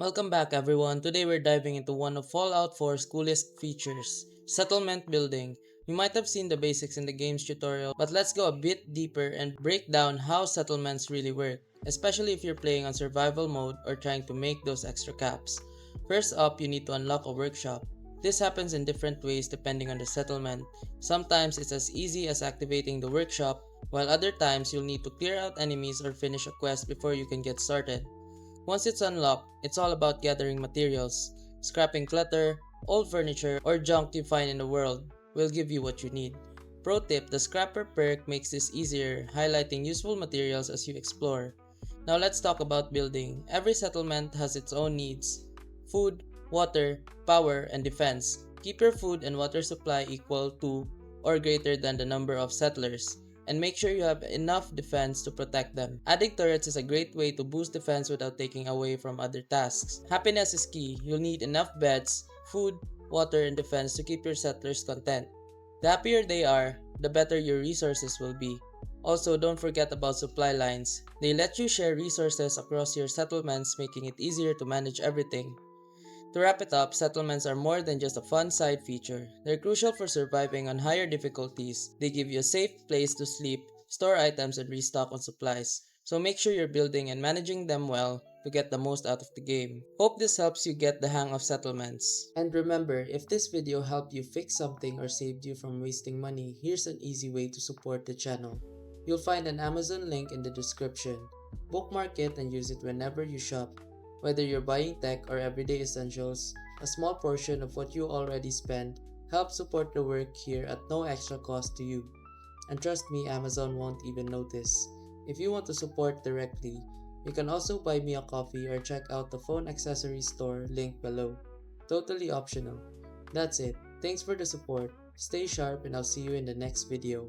Welcome back everyone. Today we're diving into one of Fallout 4's coolest features, settlement building. You might have seen the basics in the game's tutorial, but let's go a bit deeper and break down how settlements really work, especially if you're playing on survival mode or trying to make those extra caps. First up, you need to unlock a workshop. This happens in different ways depending on the settlement. Sometimes it's as easy as activating the workshop, while other times you'll need to clear out enemies or finish a quest before you can get started. Once it's unlocked, it's all about gathering materials. Scrapping clutter, old furniture, or junk you find in the world will give you what you need. Pro tip, the scrapper perk makes this easier, highlighting useful materials as you explore. Now let's talk about building. Every settlement has its own needs: food, water, power, and defense. Keep your food and water supply equal to or greater than the number of settlers, and make sure you have enough defense to protect them. Adding turrets is a great way to boost defense without taking away from other tasks. Happiness is key. You'll need enough beds, food, water, and defense to keep your settlers content. The happier they are, the better your resources will be. Also, don't forget about supply lines. They let you share resources across your settlements, making it easier to manage everything. To wrap it up, settlements are more than just a fun side feature. They're crucial for surviving on higher difficulties. They give you a safe place to sleep, store items, and restock on supplies. So make sure you're building and managing them well to get the most out of the game. Hope this helps you get the hang of settlements. And remember, if this video helped you fix something or saved you from wasting money, here's an easy way to support the channel. You'll find an Amazon link in the description. Bookmark it and use it whenever you shop. Whether you're buying tech or everyday essentials, a small portion of what you already spend helps support the work here at no extra cost to you. And trust me, Amazon won't even notice. If you want to support directly, you can also buy me a coffee or check out the phone accessories store link below. Totally optional. That's it. Thanks for the support. Stay sharp and I'll see you in the next video.